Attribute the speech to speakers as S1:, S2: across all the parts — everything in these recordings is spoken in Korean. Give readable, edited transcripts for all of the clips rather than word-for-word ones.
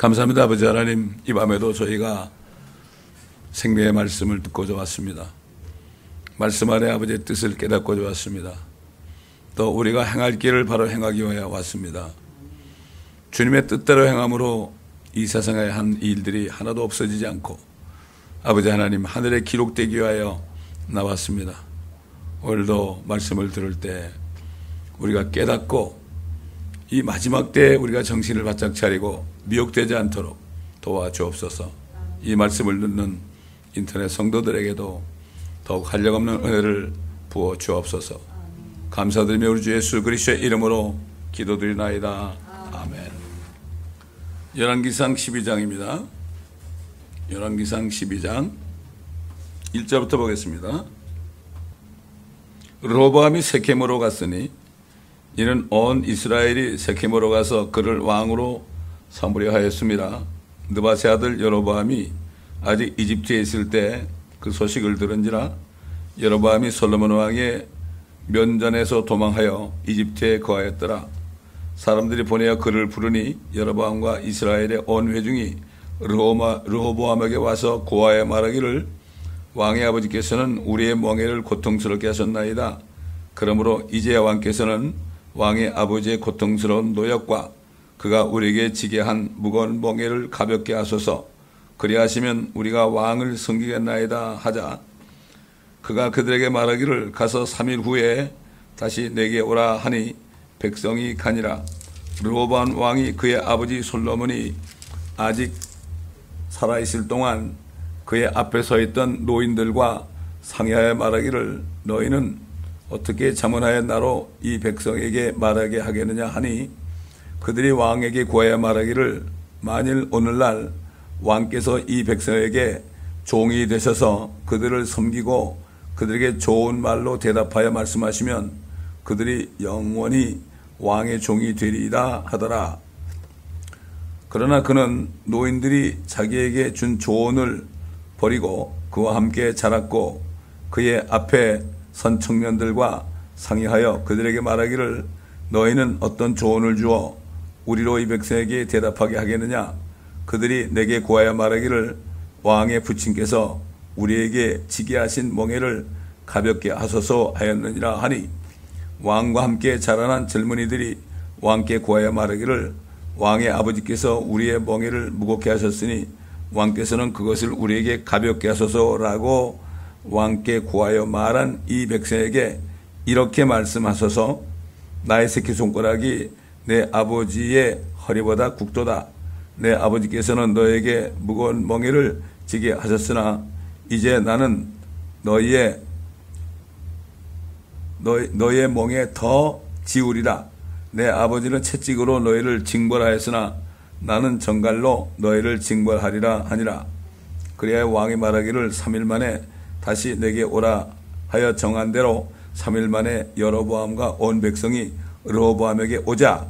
S1: 감사합니다. 아버지 하나님, 이 밤에도 저희가 생명의 말씀을 듣고자 왔습니다. 말씀 안에 아버지의 뜻을 깨닫고자 왔습니다. 또 우리가 행할 길을 바로 행하기 위하여 왔습니다. 주님의 뜻대로 행함으로 이 세상에 한 일들이 하나도 없어지지 않고 아버지 하나님 하늘에 기록되기 위하여 나왔습니다. 오늘도 말씀을 들을 때 우리가 깨닫고 이 마지막 때에 우리가 정신을 바짝 차리고 미혹되지 않도록 도와주옵소서. 이 말씀을 듣는 인터넷 성도들에게도 더욱 한량없는 은혜를 부어 주옵소서. 감사드리며 우리 주 예수 그리스도의 이름으로 기도드리나이다. 아멘. 열왕기상 12장입니다. 열왕기상 12장 1절부터 보겠습니다. 르호보암이 세겜으로 갔으니 이는 온 이스라엘이 세겜으로 가서 그를 왕으로 삼으려 하였습니다. 느바세 아들 여로보암이 아직 이집트에 있을 때 그 소식을 들은지라 여로보암이 솔로몬 왕의 면전에서 도망하여 이집트에 거하였더라. 사람들이 보내어 그를 부르니 여로보암과 이스라엘의 온 회중이 르호보암에게 와서 고하여 말하기를 왕의 아버지께서는 우리의 멍에를 고통스럽게 하셨나이다. 그러므로 이제 왕께서는 왕의 아버지의 고통스러운 노역과 그가 우리에게 지게 한 무거운 멍에를 가볍게 하소서. 그리하시면 우리가 왕을 섬기겠나이다 하자. 그가 그들에게 말하기를 가서 3일 후에 다시 내게 오라 하니 백성이 가니라. 르호보암 왕이 그의 아버지 솔로몬이 아직 살아있을 동안 그의 앞에 서 있던 노인들과 상의하여 말하기를 너희는 어떻게 자문하여 나로 이 백성에게 말하게 하겠느냐 하니 그들이 왕에게 구하여 말하기를 만일 오늘날 왕께서 이 백성에게 종이 되셔서 그들을 섬기고 그들에게 좋은 말로 대답하여 말씀하시면 그들이 영원히 왕의 종이 되리이다 하더라. 그러나 그는 노인들이 자기에게 준 조언을 버리고 그와 함께 자랐고 그의 앞에 선 청년들과 상의하여 그들에게 말하기를 너희는 어떤 조언을 주어 우리로 이 백성에게 대답하게 하겠느냐. 그들이 내게 구하여 말하기를 왕의 부친께서 우리에게 지게 하신 멍에를 가볍게 하소서 하였느니라 하니 왕과 함께 자라난 젊은이들이 왕께 구하여 말하기를 왕의 아버지께서 우리의 멍에를 무겁게 하셨으니 왕께서는 그것을 우리에게 가볍게 하소서라고 왕께 구하여 말한 이 백성에게 이렇게 말씀하소서. 나의 새끼손가락이 내 아버지의 허리보다 굵도다. 내 아버지께서는 너에게 무거운 멍에를 지게 하셨으나 이제 나는 너희의 멍에 더 지우리라. 내 아버지는 채찍으로 너희를 징벌하였으나 나는 정갈로 너희를 징벌하리라 하니라. 그리하여 왕이 말하기를 3일 만에 다시 내게 오라 하여 정한 대로 3일 만에 여로보암과 온 백성이 르호보암에게 오자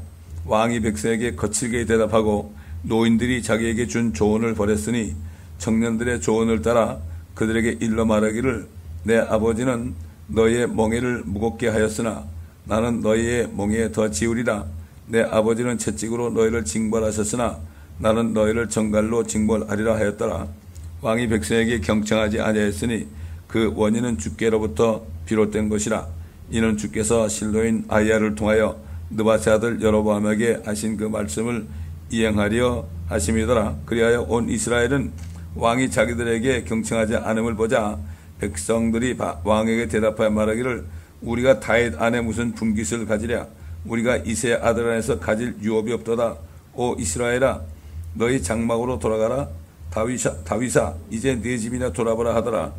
S1: 왕이 백성에게 거칠게 대답하고 노인들이 자기에게 준 조언을 버렸으니 청년들의 조언을 따라 그들에게 일러 말하기를 내 아버지는 너희의 멍에를 무겁게 하였으나 나는 너희의 멍에 더 지우리라. 내 아버지는 채찍으로 너희를 징벌하셨으나 나는 너희를 정갈로 징벌하리라 하였더라. 왕이 백성에게 경청하지 아니하였으니 그 원인은 주께로부터 비롯된 것이라. 이는 주께서 실로인 아히야를 통하여 느바세 아들 여로보암에게 하신 그 말씀을 이행하려 하심이더라. 그리하여 온 이스라엘은 왕이 자기들에게 경청하지 않음을 보자 백성들이 왕에게 대답하여 말하기를 우리가 다윗 안에 무슨 분깃을 가지랴. 우리가 이새의 아들 안에서 가질 유업이 없도다. 오 이스라엘아 너희 장막으로 돌아가라. 다윗아 이제 네 집이나 돌아보라 하더라.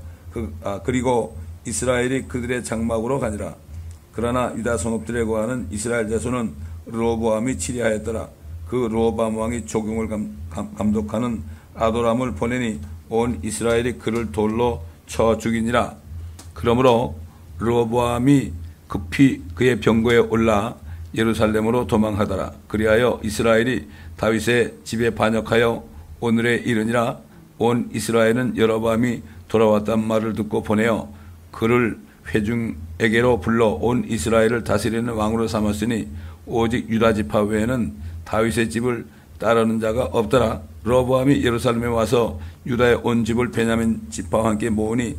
S1: 그리고 이스라엘이 그들의 장막으로 가니라. 그러나 유다 성읍들에 거하는 이스라엘 자손은 르호보암이 치리하였더라. 그 르호보암 왕이 조경을 감독하는 아도람을 보내니 온 이스라엘이 그를 돌로 쳐 죽이니라. 그러므로 르호보암이 급히 그의 병거에 올라 예루살렘으로 도망하더라. 그리하여 이스라엘이 다윗의 집에 반역하여 오늘에 이르니라. 온 이스라엘은 여로보암이 돌아왔단 말을 듣고 보내어 그를 회중에게로 불러 온 이스라엘을 다스리는 왕으로 삼았으니 오직 유다 지파 외에는 다윗의 집을 따르는 자가 없더라. 르호보암이 예루살렘에 와서 유다의 온 집을 베냐민 지파와 함께 모으니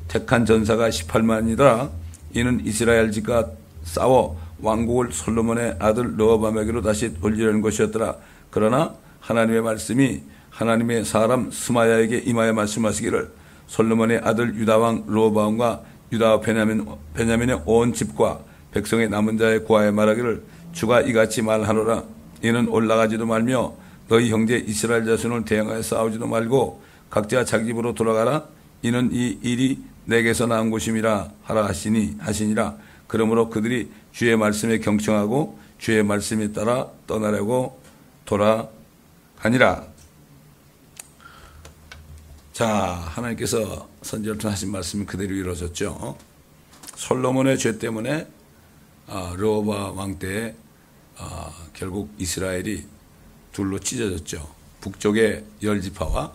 S1: 택한 전사가 18만이더라. 이는 이스라엘 집과 싸워 왕국을 솔로몬의 아들 르호보암에게로 다시 돌리려는 것이었더라. 그러나 하나님의 말씀이 하나님의 사람 스마야에게 임하여 말씀하시기를 솔로몬의 아들 유다왕 르호보암과 유다와 베냐민의 온 집과 백성의 남은 자의 고아에 말하기를 주가 이같이 말하노라. 이는 올라가지도 말며 너희 형제 이스라엘 자손을 대항하여 싸우지도 말고 각자 자기 집으로 돌아가라. 이는 이 일이 내게서 나온 것임이라 하라 하시니라. 그러므로 그들이 주의 말씀에 경청하고 주의 말씀에 따라 떠나려고 돌아가니라. 자, 하나님께서 선지자를 통해 하신 말씀이 그대로 이루어졌죠. 솔로몬의 죄 때문에 르호보암 왕 때에 결국 이스라엘이 둘로 찢어졌죠. 북쪽의 10지파와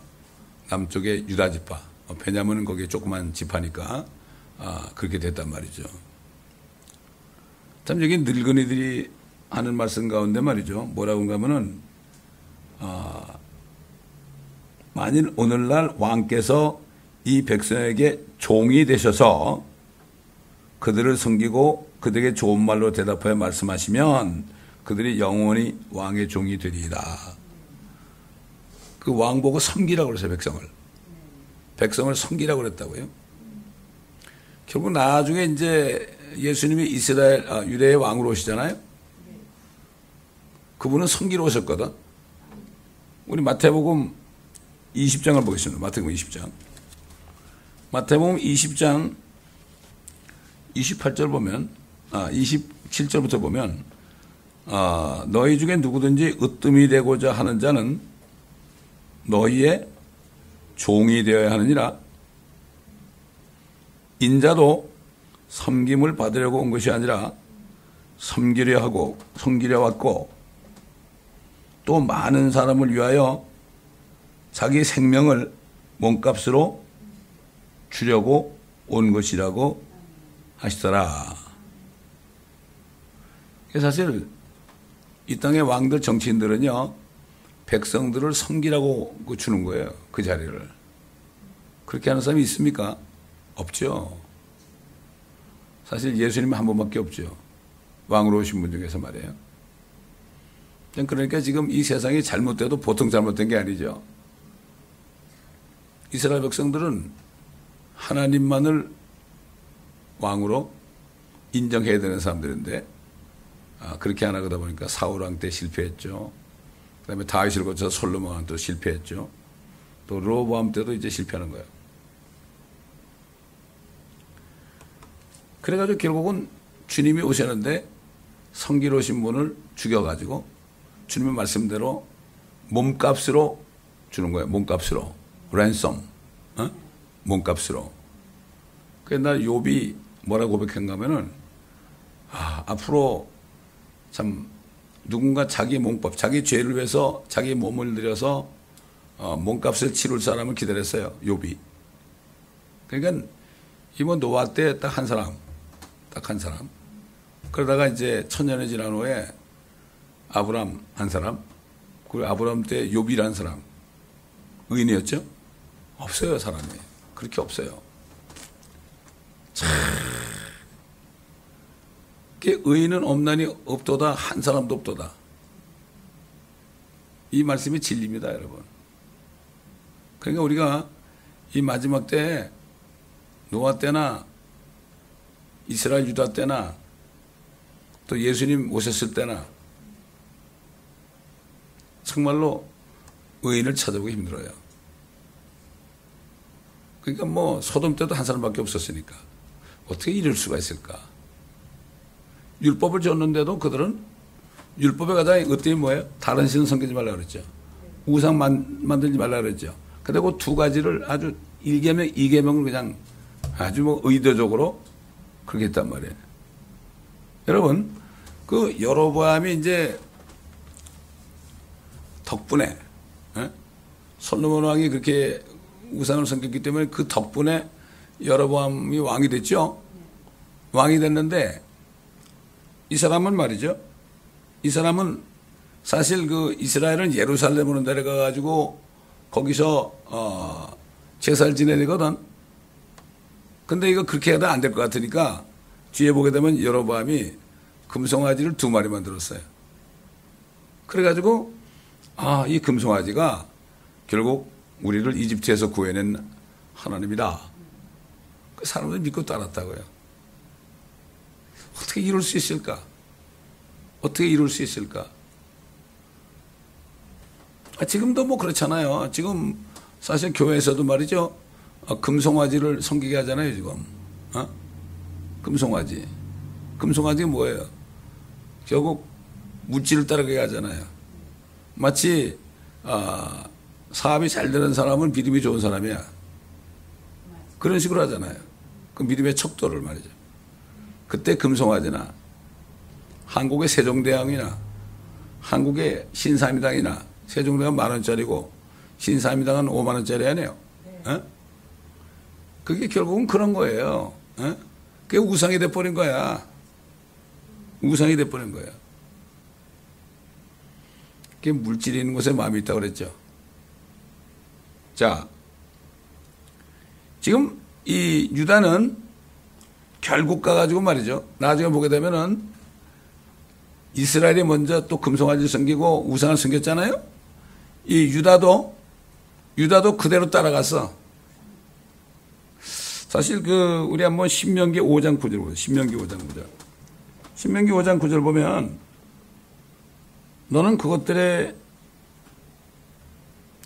S1: 남쪽의 유다지파. 베냐민은 거기에 조그만 지파니까 그렇게 됐단 말이죠. 참 여기 늙은이들이 하는 말씀 가운데 말이죠. 뭐라고 하면은 만일 오늘날 왕께서 이 백성에게 종이 되셔서 그들을 섬기고 그들에게 좋은 말로 대답하여 말씀하시면 그들이 영원히 왕의 종이 되리이다. 그 왕 보고 섬기라고 그랬어요. 백성을 섬기라고 그랬다고요. 결국 나중에 이제 예수님이 유대의 왕으로 오시잖아요. 그분은 섬기러 오셨거든. 우리 마태복음 20장을 보겠습니다. 마태복음 20장. 마태복음 20장 28절 보면 27절부터 보면 너희 중에 누구든지 으뜸이 되고자 하는 자는 너희의 종이 되어야 하느니라. 인자도 섬김을 받으려고 온 것이 아니라 섬기려 왔고 또 많은 사람을 위하여 자기 생명을 몸값으로 주려고 온 것이라고 하시더라. 사실 이 땅의 왕들 정치인들은요 백성들을 섬기라고 주는 거예요. 그 자리를. 그렇게 하는 사람이 있습니까? 없죠. 사실 예수님은 한 번밖에 없죠. 왕으로 오신 분 중에서 말이에요. 그러니까 지금 이 세상이 잘못돼도 보통 잘못된 게 아니죠. 이스라엘 백성들은 하나님만을 왕으로 인정해야 되는 사람들인데 그렇게 안 하다 보니까 사울 왕 때 실패했죠. 그 다음에 다윗을 거쳐서 솔로몬 왕 때 실패했죠. 또 르호보암 때도 이제 실패하는 거예요. 그래가지고 결국은 주님이 오셨는데 성기로 오신 분을 죽여가지고 주님의 말씀대로 몸값으로 주는 거예요. 몸값으로. 랜섬. 몸값으로. 그래서 나 욥이 뭐라고 고백한가 하면은 앞으로 참 누군가 자기 몸값, 자기 죄를 위해서 자기 몸을 들여서 몸값을 치룰 사람을 기다렸어요. 욥이. 그러니까 이번 노아 때 딱 한 사람. 그러다가 이제 천년이 지난 후에 아브람 한 사람, 그리고 아브람 때 욥이라는 사람. 의인이었죠? 없어요, 사람이. 그렇게 없어요. 참. 의인은 없나니 없도다, 한 사람도 없도다. 이 말씀이 진리입니다, 여러분. 그러니까 우리가 이 마지막 때 노아 때나 이스라엘 유다 때나 또 예수님 오셨을 때나 정말로 의인을 찾아보기 힘들어요. 그러니까 뭐 소돔 때도 한 사람밖에 없었으니까 어떻게 이럴 수가 있을까? 율법을 줬는데도 그들은 율법의 가장 어떤 뭐예요? 다른 신을 섬기지 말라 그랬죠. 우상 만들지 말라 그랬죠. 그리고 두 가지를 아주 1계명, 2계명을 그냥 아주 뭐 의도적으로 그렇게 했단 말이에요. 여러분, 그 여로보암이 이제 덕분에 솔로몬 왕이 그렇게 우상을 섬겼기 때문에 그 덕분에 여로보암이 왕이 됐죠. 왕이 됐는데 이 사람은 말이죠. 이 사람은 사실 그 이스라엘은 예루살렘으로 내려가 가지고 거기서 제사를 지내거든. 근데 이거 그렇게 해도 안 될 것 같으니까 뒤에 보게 되면 여로보암이 금송아지를 2마리 만들었어요. 그래가지고 이 금송아지가 결국 우리를 이집트에서 구해낸 하나님이다. 그 사람들이 믿고 따랐다고요. 어떻게 이룰 수 있을까? 어떻게 이룰 수 있을까? 지금도 뭐 그렇잖아요. 지금 사실 교회에서도 말이죠. 금송아지를 섬기게 하잖아요, 지금. 금송아지. 금송아지가 뭐예요? 결국 물질을 따르게 하잖아요. 마치 사업이 잘 되는 사람은 믿음이 좋은 사람이야. 그런 식으로 하잖아요. 그 믿음의 척도를 말이죠. 그때 금송아지나 한국의 세종대왕이나 한국의 신사임당이나 세종대왕은 10,000원짜리고 신사임당은 50,000원짜리 아니에요. 그게 결국은 그런 거예요. 그게 우상이 돼버린 거야. 우상이 돼버린 거야. 그게 물질이 있는 곳에 마음이 있다고 그랬죠. 자, 지금 이 유다는 결국 가가지고 말이죠. 나중에 보게 되면은 이스라엘이 먼저 또 금송아지를 섬기고 우상을 섬겼잖아요. 이 유다도 그대로 따라갔어. 사실 우리 한번 신명기 5장 9절 보세요. 신명기 5장 9절. 신명기 5장 9절 보면 너는 그것들에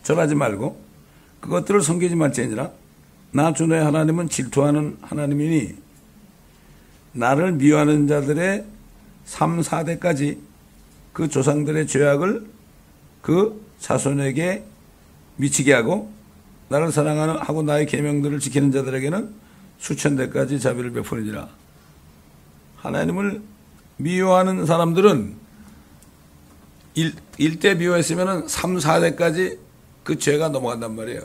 S1: 절하지 말고 그것들을 섬기지 말지니라. 나 주 너의 하나님은 질투하는 하나님이니 나를 미워하는 자들의 3, 4대까지 그 조상들의 죄악을 그 자손에게 미치게 하고 나를 사랑하는 하고 나의 계명들을 지키는 자들에게는 수천 대까지 자비를 베푸느니라. 하나님을 미워하는 사람들은 1대 미워했으면 3, 4대까지 그 죄가 넘어간단 말이에요.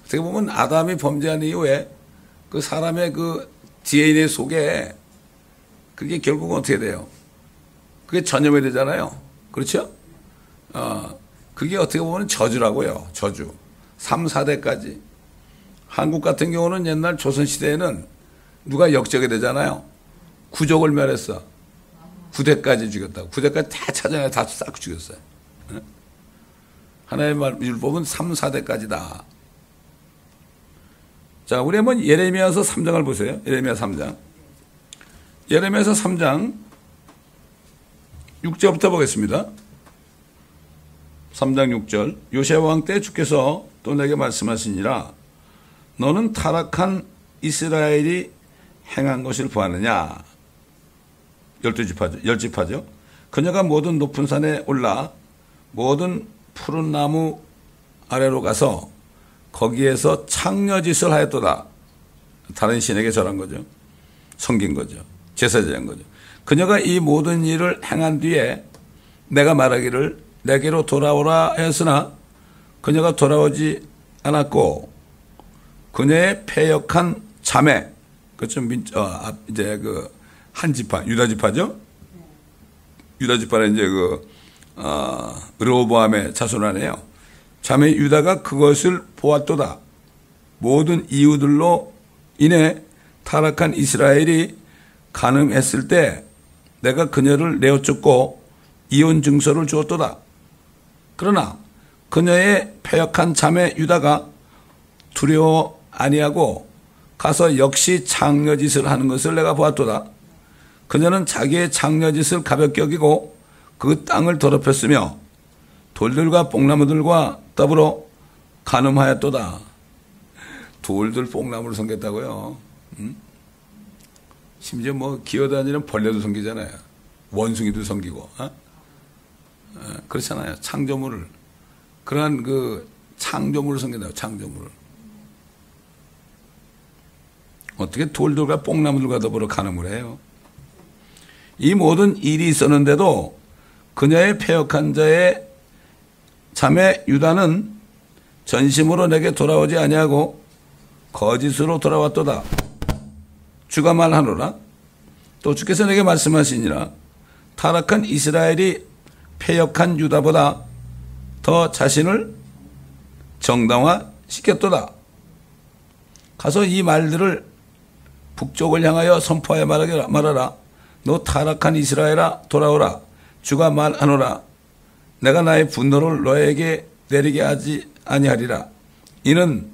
S1: 어떻게 보면 아담이 범죄한 이후에 그 사람의 그 DNA 속에 그게 결국은 어떻게 돼요? 그게 전염이 되잖아요. 그렇죠? 그게 어떻게 보면 저주라고요. 저주. 3, 4대까지. 한국 같은 경우는 옛날 조선시대에는 누가 역적이 되잖아요. 구족을 멸했어. 9대까지 죽였다고. 9대까지 다 찾아내 다 싹 죽였어요. 하나님의 율법은 3, 4대까지다. 자, 우리 한번 예레미야서 3장을 보세요. 예레미야 3장. 예레미야서 3장 6절부터 보겠습니다. 3장 6절. 요시야 왕 때 주께서 또 내게 말씀하시니라. 너는 타락한 이스라엘이 행한 것을 보았느냐. 10지파죠. 그녀가 모든 높은 산에 올라 모든 푸른 나무 아래로 가서 거기에서 창녀짓을 하였도다. 다른 신에게 절한 거죠. 섬긴 거죠. 제사지한 거죠. 그녀가 이 모든 일을 행한 뒤에 내가 말하기를 내게로 돌아오라 하였으나 그녀가 돌아오지 않았고 그녀의 패역한 자매 이제 한 지파 유다 지파죠. 유다 지파는 이제 르호보암의 자손 아니에요. 자매 유다가 그것을 보았도다. 모든 이유들로 인해 타락한 이스라엘이 간음했을 때 내가 그녀를 내어 쫓고 이혼 증서를 주었도다. 그러나 그녀의 패역한 자매 유다가 두려워 아니하고 가서 역시 창녀짓을 하는 것을 내가 보았도다. 그녀는 자기의 창녀짓을 가볍게 여기고 그 땅을 더럽혔으며 돌들과 뽕나무들과 더불어 간음하였도다. 돌들 뽕나무를 섬겼다고요. 심지어 뭐 기어다니는 벌레도 섬기잖아요. 원숭이도 섬기고. 그렇잖아요. 창조물을. 그러한 창조물을 섬긴다고. 창조물을. 어떻게 돌들과 뽕나무들과 더불어 간음을 해요? 이 모든 일이 있었는데도 그녀의 패역한 자의 자매 유다는 전심으로 내게 돌아오지 아니하고 거짓으로 돌아왔도다. 주가 말하노라. 또 주께서 내게 말씀하시니라. 타락한 이스라엘이 패역한 유다보다 더 자신을 정당화시켰도다. 가서 이 말들을 북쪽을 향하여 선포하여 말하라. 너 타락한 이스라엘아, 돌아오라. 주가 말하노라. 내가 나의 분노를 너에게 내리게 하지 아니하리라. 이는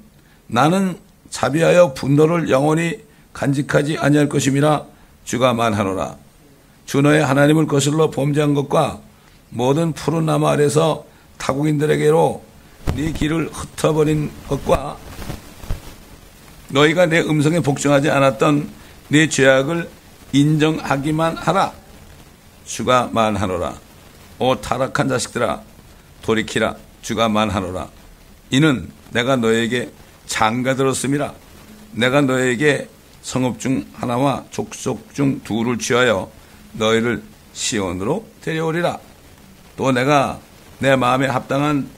S1: 나는 자비하여 분노를 영원히 간직하지 아니할 것임이라. 주가 말하노라. 주 너의 하나님을 거슬러 범죄한 것과 모든 푸른 나무 아래서 타국인들에게로 네 길을 흩어버린 것과 너희가 내 음성에 복종하지 않았던 네 죄악을 인정하기만 하라. 주가 말하노라. 오 타락한 자식들아, 돌이키라. 주가 말하노라. 이는 내가 너에게 장가들었음이라. 내가 너에게 성읍 중 하나와 족속 중 둘을 취하여 너희를 시온으로 데려오리라. 또 내가 내 마음에 합당한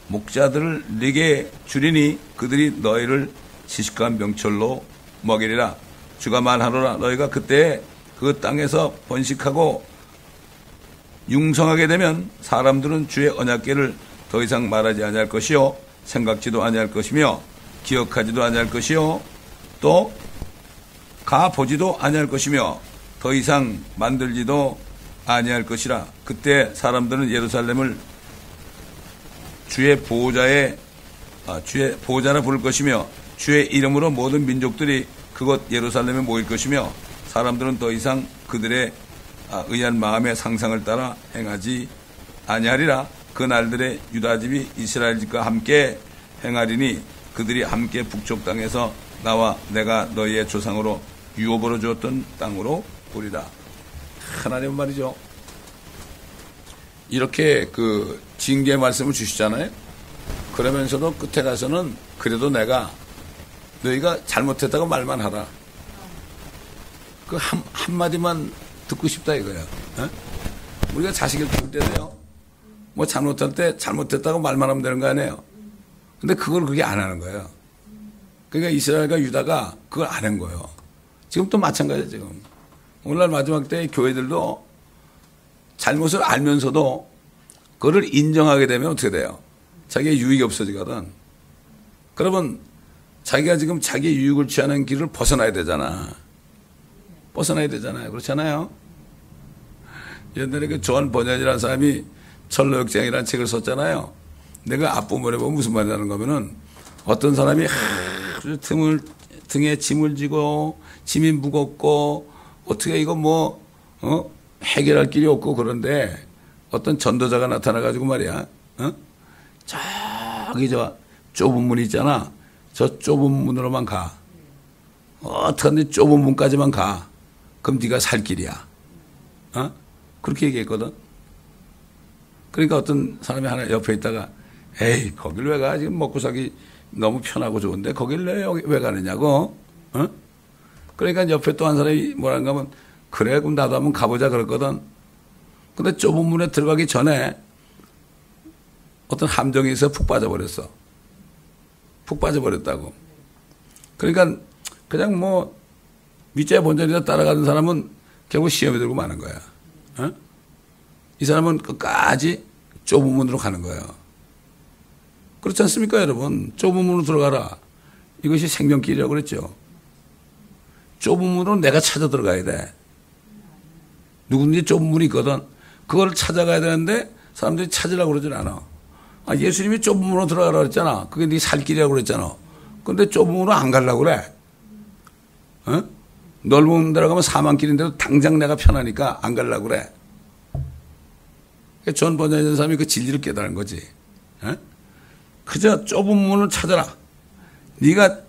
S1: 목자들을 네게 주리니 그들이 너희를 지식한 명철로 먹이리라. 주가 말하노라. 너희가 그때 그 땅에서 번식하고 융성하게 되면 사람들은 주의 언약궤를 더 이상 말하지 아니할 것이요 생각지도 아니할 것이며 기억하지도 아니할 것이요 또 가보지도 아니할 것이며 더 이상 만들지도 아니할 것이라. 그때 사람들은 예루살렘을 주의 보호자라 부를 것이며 주의 이름으로 모든 민족들이 그곳 예루살렘에 모일 것이며 사람들은 더 이상 그들의 의한 마음의 상상을 따라 행하지 아니하리라. 그 날들에 유다집이 이스라엘 집과 함께 행하리니 그들이 함께 북쪽 땅에서 나와 내가 너희의 조상으로 유업으로 주었던 땅으로 오리라. 하나님 말이죠. 이렇게 그 징계의 말씀을 주시잖아요. 그러면서도 끝에 가서는 그래도 내가 너희가 잘못했다고 말만 하라. 그 한마디만 듣고 싶다 이거야. 어? 우리가 자식을 키울 때도요. 뭐 잘못할 때 잘못했다고 말만 하면 되는 거 아니에요. 근데 그걸 그게 안 하는 거예요. 그러니까 이스라엘과 유다가 그걸 안 한 거예요. 지금 또 마찬가지예요. 지금. 오늘날 마지막 때 교회들도 잘못을 알면서도 그거를 인정하게 되면 어떻게 돼요? 자기의 유익이 없어지거든. 그러면 자기가 지금 자기의 유익을 취하는 길을 벗어나야 되잖아. 벗어나야 되잖아요. 그렇잖아요. 옛날에 그 존 버년이라는 사람이 철로역정이라는 책을 썼잖아요. 내가 앞부분에 보면 무슨 말이라는 거면은 어떤 사람이 아주 등에 짐을 지고 짐이 무겁고 어떻게 이거 해결할 길이 없고 그런데 어떤 전도자가 나타나가지고 말이야. 저기 저 좁은 문 있잖아. 저 좁은 문으로만 가. 어떡하든지 좁은 문까지만 가. 그럼 네가 살 길이야. 그렇게 얘기했거든. 그러니까 어떤 사람이 하나 옆에 있다가 에이 거길 왜 가? 지금 먹고 살기 너무 편하고 좋은데 거길 왜 가느냐고. 그러니까 옆에 또 한 사람이 뭐라는가 하면 그래 그럼 나도 한번 가보자 그랬거든. 근데 좁은 문에 들어가기 전에 어떤 함정이 있어 푹 빠져버렸어. 푹 빠져버렸다고. 그러니까 그냥 뭐 밑에 본전에서 따라가는 사람은 결국 시험에 들고 마는 거야. 이 사람은 끝까지 좁은 문으로 가는 거예요. 그렇지 않습니까 여러분? 좁은 문으로 들어가라. 이것이 생명길이라고 그랬죠. 좁은 문으로 내가 찾아 들어가야 돼. 누구든지 좁은 문이 있거든. 그걸 찾아가야 되는데 사람들이 찾으려고 그러진 않아. 예수님이 좁은 문으로 들어가라고 그랬잖아. 그게 네 살 길이라고 그랬잖아. 근데 좁은 문으로 안 가려고 그래. 넓은 문 들어가면 사망길인데도 당장 내가 편하니까 안 가려고 그래. 존 버년이라는 사람이 그 진리를 깨달은 거지. 그저 좁은 문을 찾아라. 네가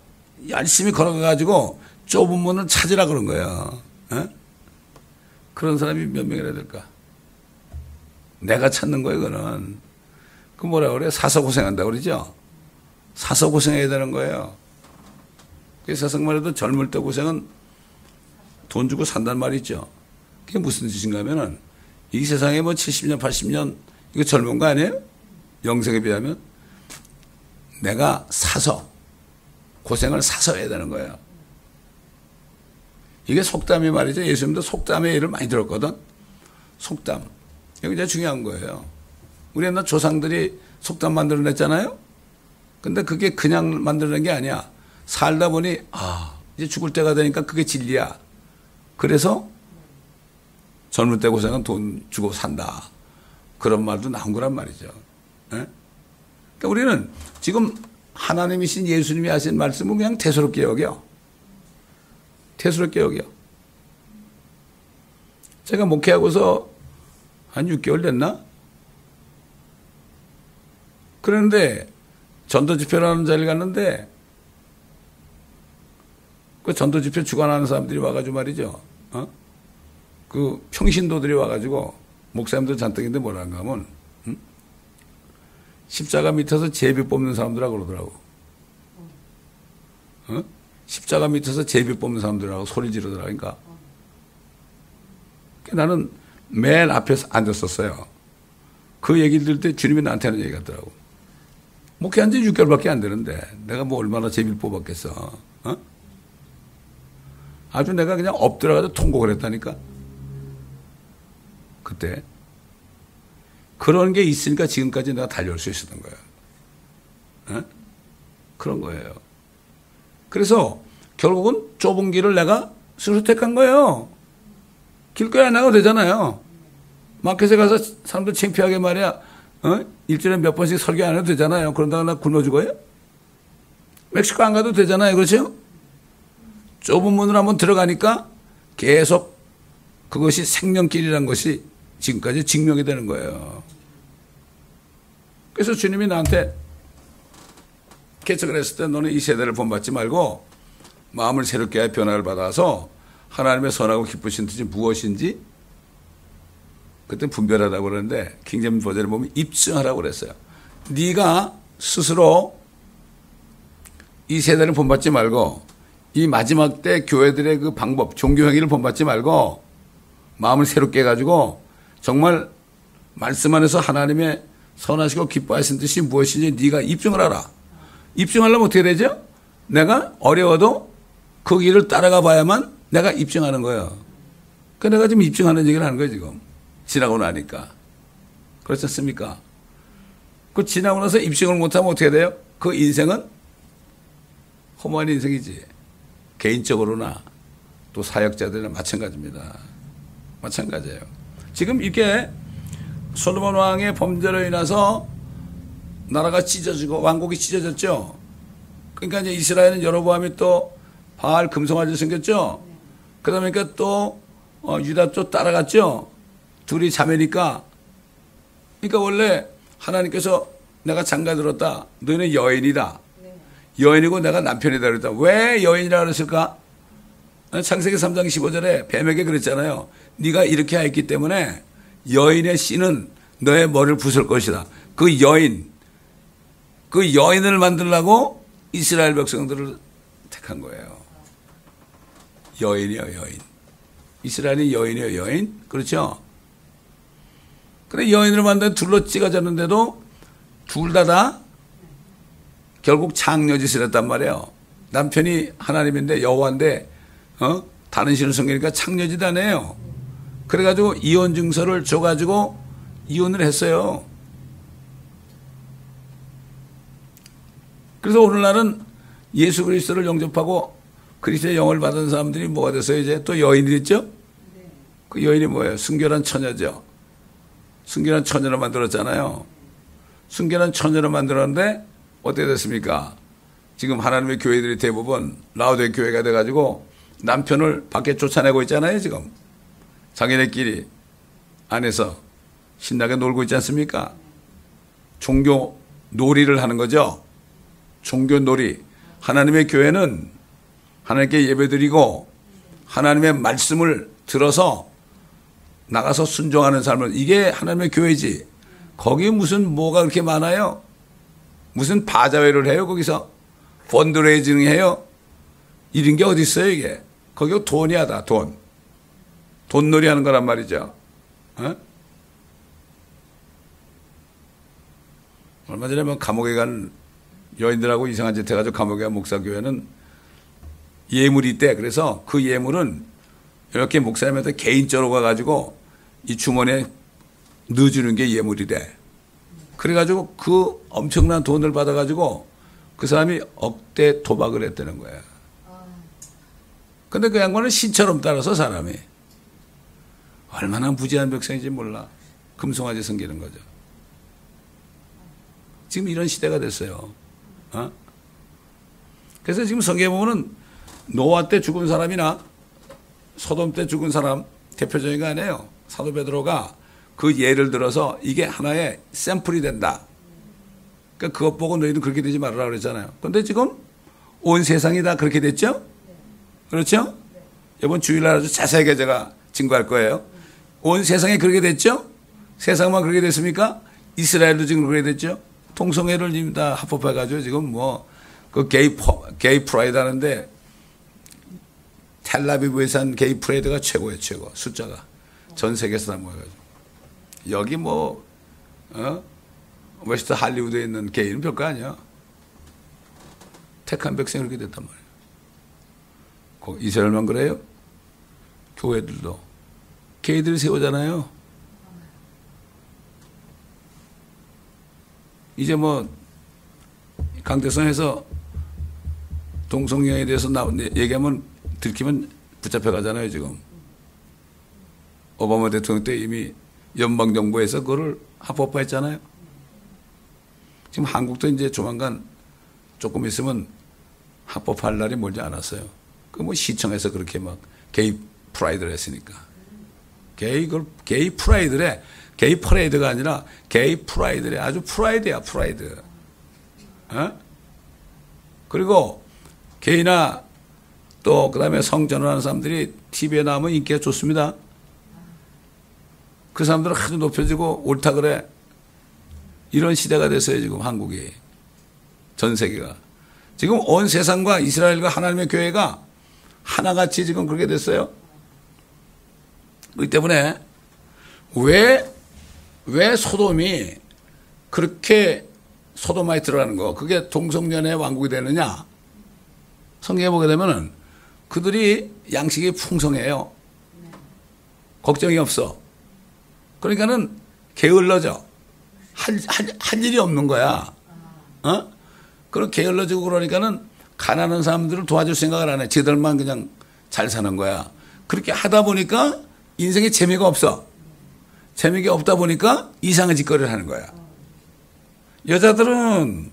S1: 열심히 걸어가가지고 좁은 문을 찾으라 그런 거예요. 그런 사람이 몇 명이나 될까? 내가 찾는 거예요, 그거는. 그 뭐라 그래? 사서 고생한다고 그러죠? 사서 고생해야 되는 거예요. 그 세상 말해도 젊을 때 고생은 돈 주고 산단 말이 있죠. 그게 무슨 짓인가 하면은 이 세상에 뭐 70년, 80년 이거 젊은 거 아니에요? 영생에 비하면 내가 사서 고생을 사서 해야 되는 거예요. 이게 속담이 말이죠. 예수님도 속담의 예를 많이 들었거든. 속담. 이게 굉장히 중요한 거예요. 우리 옛날 조상들이 속담 만들어냈잖아요. 근데 그게 그냥 만들어낸 게 아니야. 살다 보니 이제 죽을 때가 되니까 그게 진리야. 그래서 젊을 때 고생은 돈 주고 산다. 그런 말도 나온 거란 말이죠. 예? 그러니까 우리는 지금 하나님이신 예수님이 하신 말씀은 그냥 대수롭게 여겨. 대수롭게 여겨. 제가 목회하고서 한 6개월 됐나? 그런데 전도 집회라는 자리를 갔는데 그 전도 집회 주관하는 사람들이 와가지고 말이죠. 그 평신도들이 와가지고 목사님들 잔뜩인데 뭐라는가 하면 십자가 밑에서 제비 뽑는 사람들하고 그러더라고. 십자가 밑에서 제비 뽑는 사람들하고 소리 지르더라. 그러니까 나는 맨 앞에서 앉았었어요. 그 얘기를 들을 때 주님이 나한테 하는 얘기 같더라고. 목회한 지 6개월밖에 안 되는데 내가 뭐 얼마나 제비를 뽑았겠어. 아주 내가 그냥 엎드려가지고 통곡을 했다니까. 그때. 그런 게 있으니까 지금까지 내가 달려올 수 있었던 거예요. 그런 거예요. 그래서 결국은 좁은 길을 내가 스스로 택한 거예요. 길거리 안 나가도 되잖아요. 마켓에 가서 사람들 창피하게 말이야. 일주일에 몇 번씩 설교 안 해도 되잖아요. 그런다고 나 굶어 죽어요? 멕시코 안 가도 되잖아요. 그렇죠? 좁은 문으로 한번 들어가니까 계속 그것이 생명길이라는 것이 지금까지 증명이 되는 거예요. 그래서 주님이 나한테 개척을 했을 때 너는 이 세대를 본받지 말고 마음을 새롭게 하여 변화를 받아서 하나님의 선하고 기쁘신 뜻이 무엇인지 그때 분별하라고 그러는데 킹제임스 버전을 보면 입증하라고 그랬어요. 네가 스스로 이 세대를 본받지 말고 이 마지막 때 교회들의 그 방법, 종교 행위를 본받지 말고 마음을 새롭게 해가지고 정말 말씀 안에서 하나님의 선하시고 기뻐하신 뜻이 무엇인지 네가 입증을 하라. 입증하려면 어떻게 되죠? 내가 어려워도 그 길을 따라가 봐야만 내가 입증하는 거예요. 그러니까 내가 지금 입증하는 얘기를 하는 거예요, 지금. 지나고 나니까. 그렇지 않습니까? 그 지나고 나서 입증을 못하면 어떻게 돼요? 그 인생은 허무한 인생이지. 개인적으로나 또 사역자들이나 마찬가지입니다. 마찬가지예요. 지금 이게 솔로몬 왕의 범죄로 인해서 나라가 찢어지고 왕국이 찢어졌죠. 그러니까 이제 이스라엘은 여로보암이 또 바알 금송아지 생겼죠. 그러다 보니까 또 유다 쪽 따라갔죠. 둘이 자매니까. 그러니까 원래 하나님께서 내가 장가 들었다. 너희는 여인이다. 여인이고 내가 남편이다 그랬다. 왜 여인이라 그랬을까? 창세기 3장 15절에 뱀에게 그랬잖아요. 네가 이렇게 했기 때문에 여인의 씨는 너의 머리를 부술 것이다. 그 여인을 만들려고 이스라엘 백성들을 택한 거예요. 여인이요, 여인. 이스라엘이 여인이요, 여인. 그렇죠? 그래, 여인을 만든 둘로 찍어졌는데도 둘 다 결국 창녀짓을 했단 말이에요. 남편이 하나님인데 여호와인데 다른 신을 섬기니까 창녀짓 안 해요. 그래가지고 이혼 증서를 줘가지고 이혼을 했어요. 그래서 오늘날은 예수 그리스도를 영접하고 그리스도의 영을 받은 사람들이 뭐가 됐어요? 이제 또 여인이 됐죠? 그 여인이 뭐예요? 순결한 처녀죠. 순결한 처녀를 만들었잖아요. 순결한 처녀를 만들었는데 어떻게 됐습니까? 지금 하나님의 교회들이 대부분 라오데 교회가 돼가지고 남편을 밖에 쫓아내고 있잖아요, 지금. 자기네끼리 안에서 신나게 놀고 있지 않습니까? 종교 놀이를 하는 거죠. 종교 놀이. 하나님의 교회는 하나님께 예배드리고 하나님의 말씀을 들어서 나가서 순종하는 삶을, 이게 하나님의 교회지. 거기 무슨 뭐가 그렇게 많아요? 무슨 바자회를 해요, 거기서? 펀드레이징 해요? 이런 게 어디 있어요, 이게? 거기 돈이야, 다 돈. 돈놀이 하는 거란 말이죠. 얼마 전에 뭐 감옥에 간 여인들하고 이상한 짓 해가지고 감옥에 간 목사교회는 예물이 있대. 그래서 그 예물은 이렇게 목사님한테 개인적으로 가가지고 이 주머니에 넣어주는 게 예물이래. 그래가지고 그 엄청난 돈을 받아가지고 그 사람이 억대 도박을 했다는 거야. 근데 그 양반은 신처럼 따라서 사람이 얼마나 무지한 백성인지 몰라. 금송아지 섬기는 거죠. 지금 이런 시대가 됐어요. 어? 그래서 지금 성경에 보면은 노아 때 죽은 사람이나 소돔 때 죽은 사람 대표적인 거 아니에요. 사도 베드로가 그 예를 들어서 이게 하나의 샘플이 된다. 그러니까 그것 보고 너희는 그렇게 되지 말아라 그랬잖아요. 그런데 지금 온 세상이 다 그렇게 됐죠? 그렇죠? 이번 주일날 아주 자세하게 제가 증거할 거예요. 온 세상이 그렇게 됐죠? 세상만 그렇게 됐습니까? 이스라엘도 지금 그렇게 됐죠? 동성애를 지금 다 합법해가지고 지금 뭐 그 게이 프라이드 하는데 텔라비브에서 한 게이 프라이드가 최고예요, 최고. 숫자가. 전 세계에서 다 모여가지고. 여기 뭐, 웨스트 할리우드에 있는 게이는 별거 아니야. 택한 백성이 그렇게 됐단 말이에요. 이스라엘만 그래요? 교회들도. 게이들 세우잖아요. 이제 뭐, 강대성에서 동성애에 대해서 얘기하면 들키면 붙잡혀 가잖아요, 지금. 오바마 대통령 때 이미 연방정부에서 그거를 합법화했잖아요. 지금 한국도 이제 조만간 조금 있으면 합법할 날이 멀지 않았어요. 그 뭐 시청에서 그렇게 막 게이 프라이드를 했으니까. 게이 프라이드래. 게이 프라이드가 아니라 게이 프라이드래. 아주 프라이드야, 프라이드. 어? 그리고 게이나 또 그다음에 성전환하는 사람들이 TV에 나오면 인기가 좋습니다. 그 사람들은 아주 높여지고 옳다 그래. 이런 시대가 됐어요, 지금 한국이. 전 세계가. 지금 온 세상과 이스라엘과 하나님의 교회가 하나같이 지금 그렇게 됐어요. 그렇기 때문에 왜 소돔이 그렇게 소도마이트라는 거, 그게 동성연애의 왕국이 되느냐? 성경에 보게 되면은 그들이 양식이 풍성해요. 걱정이 없어. 그러니까는 게을러져. 할 일이 없는 거야. 어? 그리고 게을러지고 그러니까는 가난한 사람들을 도와줄 생각을 안 해. 지들만 그냥 잘 사는 거야. 그렇게 하다 보니까 인생에 재미가 없어. 재미가 없다 보니까 이상한 짓거리를 하는 거야. 여자들은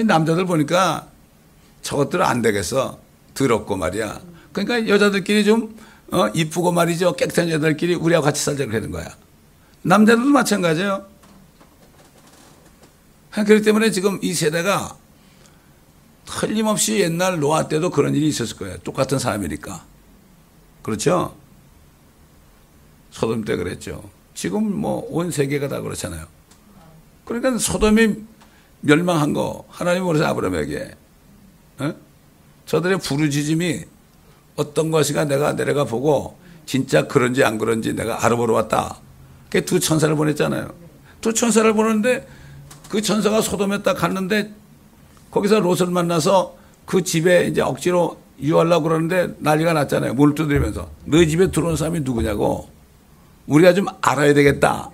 S1: 남자들 보니까 저것들은 안 되겠어. 더럽고 말이야. 그러니까 여자들끼리 좀 이쁘고 말이죠. 깨끗한 여자들끼리 우리하고 같이 살자고 그러는 거야. 남자들도 마찬가지예요. 그렇기 때문에 지금 이 세대가 틀림없이 옛날 노아 때도 그런 일이 있었을 거예요. 똑같은 사람이니까. 그렇죠? 소돔 때 그랬죠. 지금 뭐 온 세계가 다 그렇잖아요. 그러니까 소돔이 멸망한 거 하나님이 그래서 아브라함에게 저들의 부르짖음이 어떤 것이가 내가 내려가 보고 진짜 그런지 안 그런지 내가 알아보러 왔다. 그 두 천사를 보냈잖아요. 두 천사를 보냈는데 그 천사가 소돔에 딱 갔는데 거기서 롯을 만나서 그 집에 이제 억지로 유하려고 그러는데 난리가 났잖아요. 문을 두드리면서 너 집에 들어온 사람이 누구냐고. 우리가 좀 알아야 되겠다.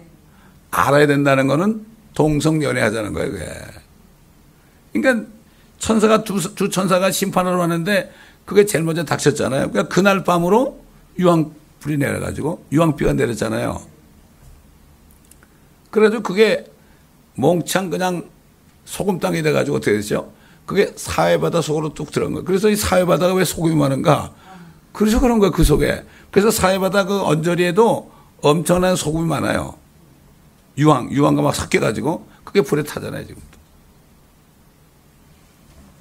S1: 알아야 된다는 거는 동성연애 하자는 거예요. 그게. 그러니까 천사가 두 천사가 심판하러 왔는데 그게 제일 먼저 닥쳤잖아요. 그러니까 그날 밤으로 유황불이 내려가지고 유황비가 내렸잖아요. 그래가지고 그게 몽창 그냥 소금 땅이 돼가지고 어떻게 됐죠? 그게 사해바다 속으로 뚝 들어간 거예요. 그래서 이 사해바다가 왜 소금이 많은가? 그래서 그런 거예요, 그 속에. 그래서 사해바다 그 언저리에도 엄청난 소금이 많아요. 유황과 막 섞여가지고 그게 불에 타잖아요, 지금.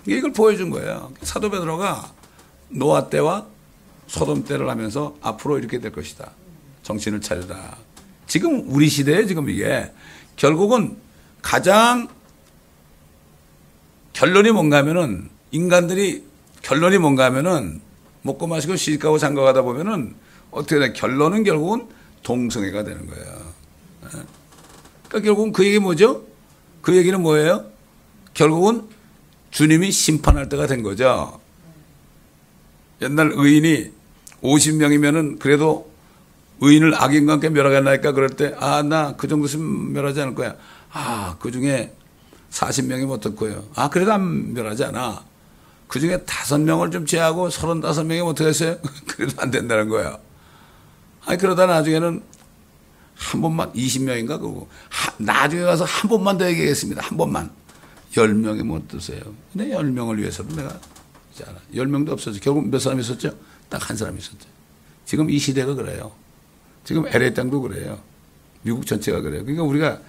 S1: 이걸 보여준 거예요. 사도 베드로가 노아 때와 소돔 때를 하면서 앞으로 이렇게 될 것이다. 정신을 차려라. 지금 우리 시대에 지금 이게 결국은 가장 결론이 뭔가 하면은 인간들이 결론이 뭔가 하면은 먹고 마시고 시집가고 장가가다 보면은 어떻게 돼? 결론은 결국은 동성애가 되는 거예요. 그러니까 결국은 그 얘기 뭐죠? 그 얘기는 뭐예요? 결국은 주님이 심판할 때가 된 거죠. 옛날 의인이 50명이면은 그래도 의인을 악인과 함께 멸하겠나이까 그럴 때, 아, 나 그 정도 있으면 멸하지 않을 거야. 아, 그 중에 40명이면 어떻고요? 아, 그래도 안 멸하지 않아. 그 중에 5명을 좀 제하고 35명이면 어떻게 했어요? 그래도 안 된다는 거야. 아니, 그러다 나중에는 한 번만, 20명인가 그거. 나중에 가서 한 번만 더 얘기하겠습니다. 한 번만. 10명이면 어떠세요? 근데 10명을 위해서도 내가, 10명도 없었죠. 결국 몇 사람이 있었죠? 딱 한 사람이 있었죠. 지금 이 시대가 그래요. 지금 LA 땅도 그래요. 미국 전체가 그래요. 그러니까 우리가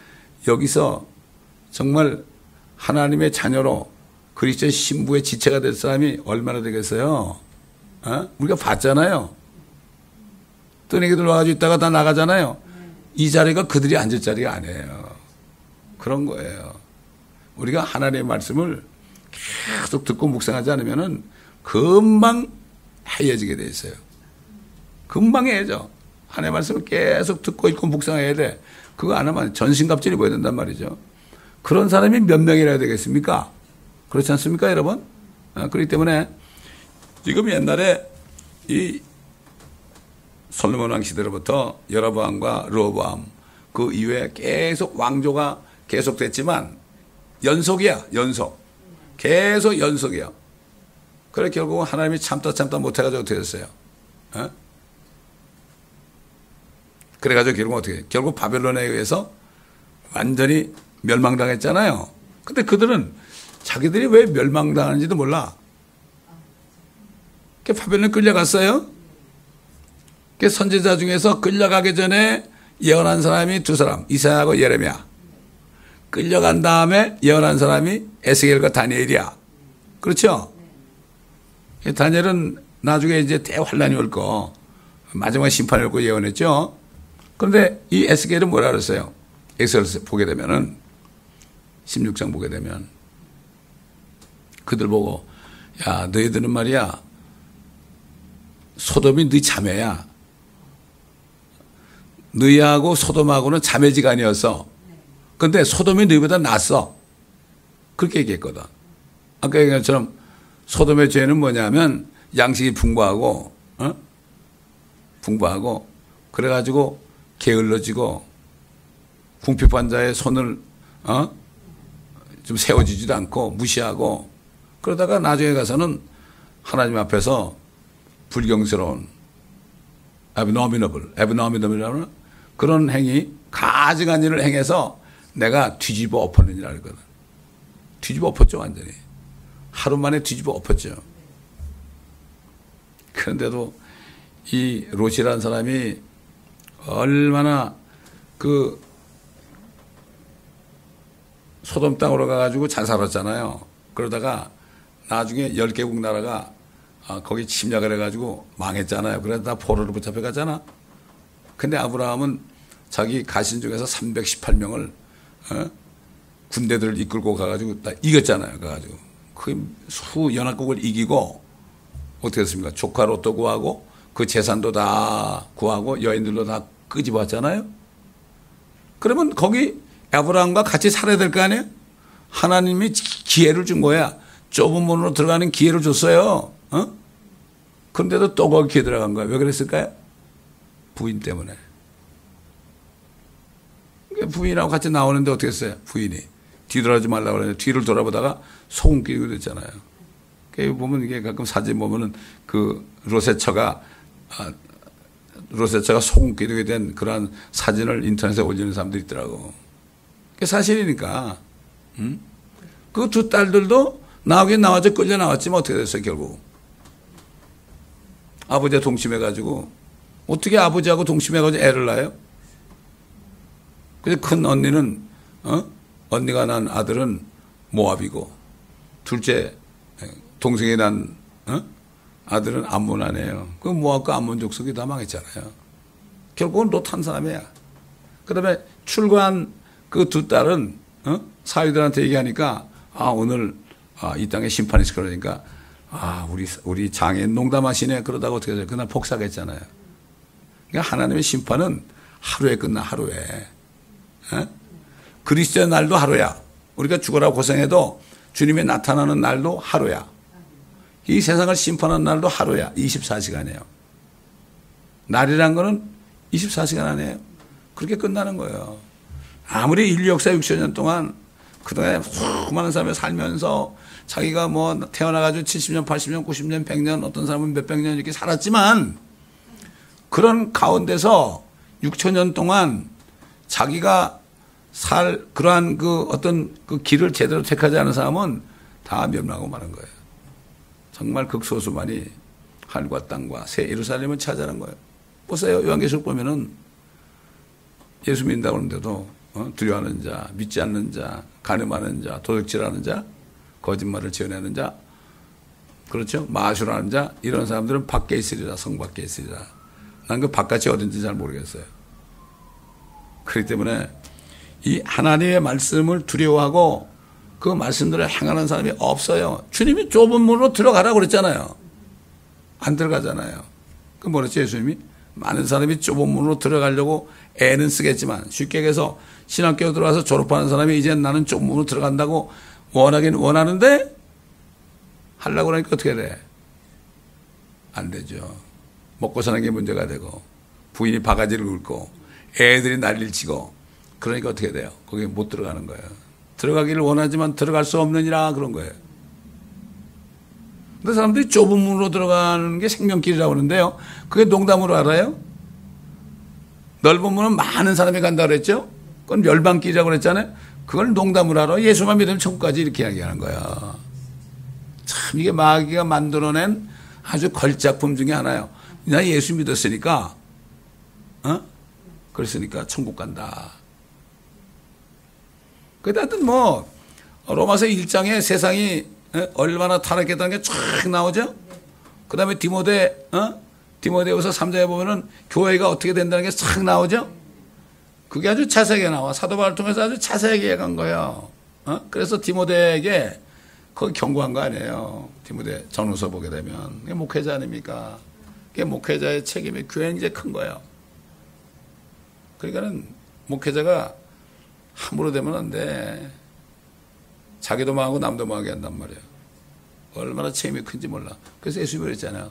S1: 여기서 정말 하나님의 자녀로 그리스도의 신부의 지체가 될 사람이 얼마나 되겠어요? 어? 우리가 봤잖아요. 떠내기들 와가지고 있다가 다 나가잖아요. 이 자리가 그들이 앉을 자리가 아니에요. 그런 거예요. 우리가 하나님의 말씀을 계속 듣고 묵상하지 않으면은 금방 해해지게 돼 있어요. 금방 해해져. 하나님의 말씀을 계속 듣고 있고 묵상해야 돼. 그거 안 하면 전신갑질이 보여야 된단 말이죠. 그런 사람이 몇 명이나 되겠습니까? 그렇지 않습니까, 여러분? 그렇기 때문에 지금 옛날에 이 솔로몬 왕 시대로부터 여로보암과 르호보암 그 이후에 계속 왕조가 계속됐지만 연속이야, 연속. 계속 연속이야. 그래 결국은 하나님이 참다 못해가지고 어떻게 됐어요? 어? 그래가지고 결국 어떻게? 결국 바벨론에 의해서 완전히 멸망당했잖아요. 근데 그들은 자기들이 왜 멸망당하는지도 몰라. 바벨론에 끌려갔어요. 선지자 중에서 끌려가기 전에 예언한 사람이 2사람, 이사야하고 예레미야. 끌려간 다음에 예언한 사람이 에스겔과 다니엘이야. 그렇죠? 다니엘은 나중에 이제 대환란이 올 거, 마지막 심판이 올 거 예언했죠. 그런데 이 에스겔은 뭐라 그랬어요? 엑셀을 보게 되면은 16장 보게 되면 그들 보고 야 너희들은 말이야 소돔이 네 자매야. 너희하고 소돔하고는 자매지간이었어. 근데 소돔이 너희보다 낫어. 그렇게 얘기했거든. 아까 얘기한 것처럼 소돔의 죄는 뭐냐면 양식이 풍부하고 풍부하고 그래가지고 게을러지고 궁핍한 자의 손을 좀 세워지지도 않고 무시하고 그러다가 나중에 가서는 하나님 앞에서 불경스러운 abominabl이라는 그런 행위, 가증한 일을 행해서 내가 뒤집어 엎었느니라 그러거든. 뒤집어 엎었죠, 완전히. 하루 만에 뒤집어 엎었죠. 그런데도 이 롯이라는 사람이 얼마나 그 소돔 땅으로 가가지고 잘 살았잖아요. 그러다가 나중에 10개국 나라가 거기 침략을 해가지고 망했잖아요. 그래서 다 포로로 붙잡혀 갔잖아. 근데 아브라함은 자기 가신 중에서 318명을 군대들을 이끌고 가가지고 다 이겼잖아요. 가가지고 그 수 연합국을 이기고 어떻게 됐습니까? 조카 롯도 구하고 그 재산도 다 구하고 여인들도 다 끄집어 왔잖아요. 그러면 거기 아브라함과 같이 살아야 될 거 아니에요? 하나님이 기회를 준 거야. 좁은 문으로 들어가는 기회를 줬어요. 그런데도 또 거기에 들어간 거야. 왜 그랬을까요? 부인 때문에. 부인하고 같이 나오는데 어떻게 했어요? 부인이. 뒤돌아지 말라고 그러는데 뒤를 돌아보다가 소금 끼고 됐잖아요. 보면 이게 가끔 사진 보면은 그 로세처가 소금 끼게 된 그러한 사진을 인터넷에 올리는 사람들이 있더라고. 그게 사실이니까. 그 두 딸들도 나오긴 나왔죠. 끌려 나왔지만 어떻게 됐어요, 결국. 아버지와 동침해가지고, 어떻게 아버지하고 동침해가지고 애를 낳아요? 근데 큰 언니는, 언니가 난 아들은 모압이고, 둘째, 동생이 난, 아들은 암몬 아니에요. 그 모압과 암몬 족속이 다 망했잖아요. 결국은 롯 한 사람이야. 그 다음에 출가한 그 두 딸은, 사위들한테 얘기하니까, 오늘, 이 땅에 심판이 있을 거라니까, 우리 장애인 농담하시네. 그러다가 어떻게 돼요? 그날 복사했잖아요. 그러니까 하나님의 심판은 하루에 끝나, 하루에. 그리스도의 날도 하루야. 우리가 죽어라 고생해도 주님이 나타나는 날도 하루야. 이 세상을 심판하는 날도 하루야. 24시간이에요. 날이란 거는 24시간 안에 그렇게 끝나는 거예요. 아무리 인류 역사 6천 년 동안 그동안에 수많은 사람이 살면서 자기가 뭐 태어나가지고 70년, 80년, 90년, 100년, 어떤 사람은 몇백 년 이렇게 살았지만 그런 가운데서 6천 년 동안 자기가 살 그러한 그 어떤 그 길을 제대로 택하지 않은 사람은 다 멸망하고 마는 거예요. 정말 극소수만이 하늘과 땅과 새 예루살렘을 차지하는 거예요. 보세요. 요한계시록 보면은 예수 믿는다고 하는데도 두려워하는 자, 믿지 않는 자, 간음하는 자, 도둑질하는 자, 거짓말을 지어내는 자, 그렇죠? 마술하는 자, 이런 사람들은 밖에 있으리라, 성 밖에 있으리라. 난 그 바깥이 어딘지 잘 모르겠어요. 그렇기 때문에 이 하나님의 말씀을 두려워하고 그 말씀대로 행하는 사람이 없어요. 주님이 좁은 문으로 들어가라고 그랬잖아요. 안 들어가잖아요. 그 뭐랬죠, 예수님이? 많은 사람이 좁은 문으로 들어가려고 애는 쓰겠지만 쉽게 얘기해서 신학교 들어와서 졸업하는 사람이 이제 나는 좁은 문으로 들어간다고 원하긴 원하는데 하려고 하니까 어떻게 돼? 안 되죠. 먹고 사는 게 문제가 되고 부인이 바가지를 긁고 애들이 난리를 치고 그러니까 어떻게 돼요? 거기에 못 들어가는 거예요. 들어가기를 원하지만 들어갈 수 없느니라 그런 거예요. 근데 사람들이 좁은 문으로 들어가는 게 생명길이라고 하는데요. 그게 농담으로 알아요? 넓은 문은 많은 사람이 간다고 그랬죠? 그건 멸망길이라고 그랬잖아요. 그걸 농담으로 알아. 예수만 믿으면 천국까지 이렇게 이야기하는 거야. 참 이게 마귀가 만들어낸 아주 걸작품 중에 하나예요. 나 예수 믿었으니까 그랬으니까 천국 간다. 그때 하여튼 뭐 로마서 1장에 세상이 얼마나 타락했다는 게 쫙 나오죠. 그 다음에 디모데후서 3장에 보면은 교회가 어떻게 된다는 게 쫙 나오죠. 그게 아주 자세하게 나와. 사도 바울을 통해서 아주 자세하게 얘기한 거예요. 그래서 디모데에게 거기 경고한 거 아니에요. 디모데 전후서 보게 되면. 그게 목회자 아닙니까? 그게 목회자의 책임이 굉장히 큰 거예요. 그러니까는 목회자가 함부로 되면 안 돼. 자기도 망하고 남도 망하게 한단 말이에요. 얼마나 책임이 큰지 몰라. 그래서 예수님이 그랬잖아요.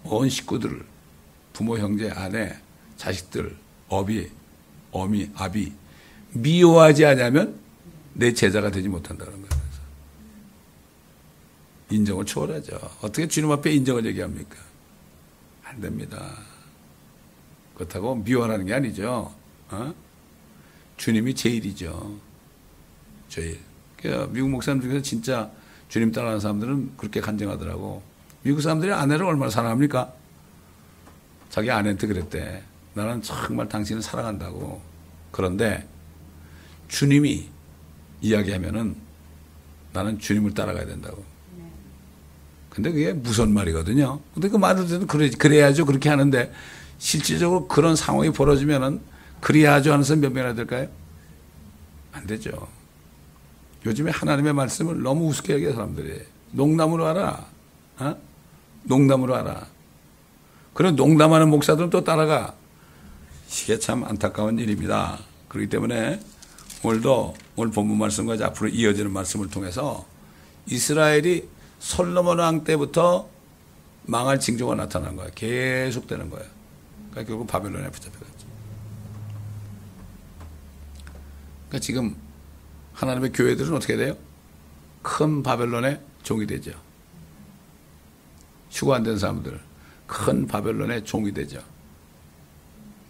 S1: 온 식구들을 부모, 형제, 아내, 자식들, 어비, 어미, 아비 미워하지 않으면 내 제자가 되지 못한다는 거예요. 인정을 초월하죠. 어떻게 주님 앞에 인정을 얘기합니까? 안 됩니다. 그렇다고 미워하는 게 아니죠. 주님이 제일이죠. 제일. 그러니까 미국 목사님 중에서 진짜 주님 따라하는 사람들은 그렇게 간증하더라고. 미국 사람들이 아내를 얼마나 사랑합니까? 자기 아내한테 그랬대. 나는 정말 당신을 사랑한다고. 그런데 주님이 이야기하면은 나는 주님을 따라가야 된다고. 근데 그게 무슨 말이거든요. 근데 그 말을 듣는 그래야죠. 그렇게 하는데 실질적으로 그런 상황이 벌어지면은 그래야죠 하는 사람 몇 명이나 될까요? 안 되죠. 요즘에 하나님의 말씀을 너무 우습게 여겨 사람들이. 농담으로 알아. 농담으로 알아. 그런 농담하는 목사들은 또 따라가. 이게 참 안타까운 일입니다. 그렇기 때문에 오늘도 오늘 본문 말씀과 앞으로 이어지는 말씀을 통해서 이스라엘이 솔로몬 왕 때부터 망할 징조가 나타난 거야. 계속 되는 거야. 그러니까 결국 바벨론에 붙잡혀갔죠. 그러니까 지금 하나님의 교회들은 어떻게 돼요? 큰 바벨론의 종이 되죠. 휴거 안 된 사람들 큰 바벨론의 종이 되죠.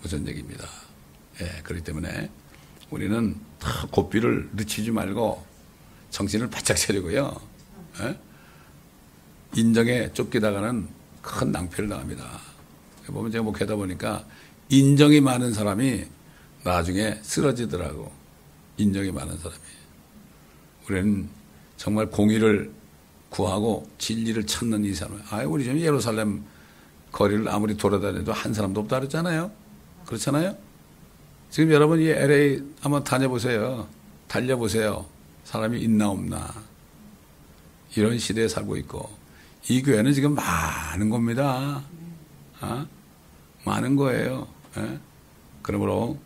S1: 무슨 얘기입니다. 예, 그렇기 때문에 우리는 다 고삐를 늦추지 말고 정신을 바짝 차리고요. 예? 인정에 쫓기다가는 큰 낭패를 당합니다. 보면 제가 목회하다 보니까 인정이 많은 사람이 나중에 쓰러지더라고. 인정이 많은 사람이. 우리는 정말 공의를 구하고 진리를 찾는 이 사람. 우리 지금 예루살렘 거리를 아무리 돌아다녀도 한 사람도 없다 그랬잖아요. 그렇잖아요. 지금 여러분 이 LA 한번 다녀보세요. 달려보세요. 사람이 있나 없나. 이런 시대에 살고 있고 이 교회는 지금 많은 겁니다. 많은 거예요. 예? 그러므로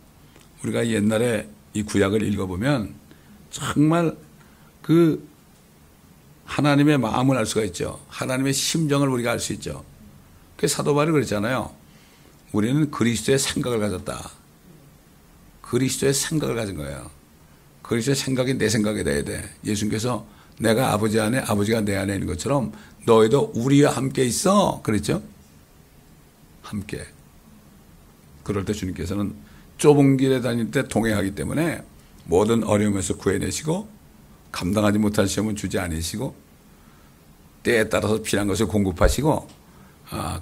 S1: 우리가 옛날에 이 구약을 읽어보면 정말 그 하나님의 마음을 알 수가 있죠. 하나님의 심정을 우리가 알 수 있죠. 그 사도 바울이 그랬잖아요. 우리는 그리스도의 생각을 가졌다. 그리스도의 생각을 가진 거예요. 그리스도의 생각이 내 생각이 돼야 돼. 예수님께서 내가 아버지 안에, 아버지가 내 안에 있는 것처럼 너희도 우리와 함께 있어. 그랬죠? 함께. 그럴 때 주님께서는 좁은 길에 다닐 때 동행하기 때문에 모든 어려움에서 구해내시고 감당하지 못한 시험은 주지 않으시고 때에 따라서 필요한 것을 공급하시고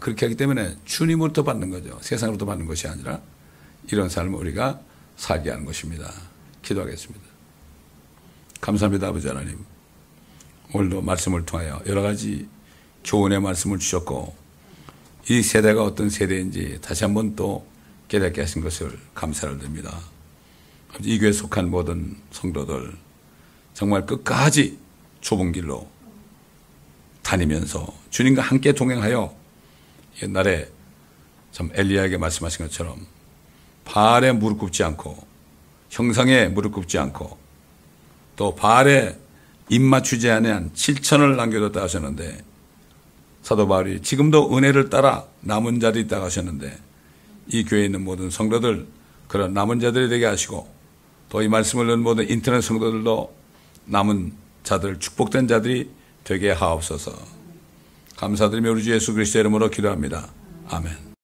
S1: 그렇게 하기 때문에 주님으로부터 받는 거죠. 세상으로부터 받는 것이 아니라 이런 삶을 우리가 살게 하는 것입니다. 기도하겠습니다. 감사합니다. 아버지 하나님. 오늘도 말씀을 통하여 여러 가지 교훈의 말씀을 주셨고 이 세대가 어떤 세대인지 다시 한번 또 깨닫게 하신 것을 감사를 드립니다. 이 교회에 속한 모든 성도들 정말 끝까지 좁은 길로 다니면서 주님과 함께 동행하여 옛날에 참 엘리야에게 말씀하신 것처럼 바알에 무릎 꿇지 않고 형상에 무릎 꿇지 않고 또 바알에 입 맞추지 않은 7천을 남겨뒀다 하셨는데 사도 바울이 지금도 은혜를 따라 남은 자들이 있다고 하셨는데 이 교회에 있는 모든 성도들 그런 남은 자들이 되게 하시고 또 이 말씀을 듣는 모든 인터넷 성도들도 남은 자들 축복된 자들이 되게 하옵소서. 감사드리며 우리 주 예수 그리스도의 이름으로 기도합니다. 아멘.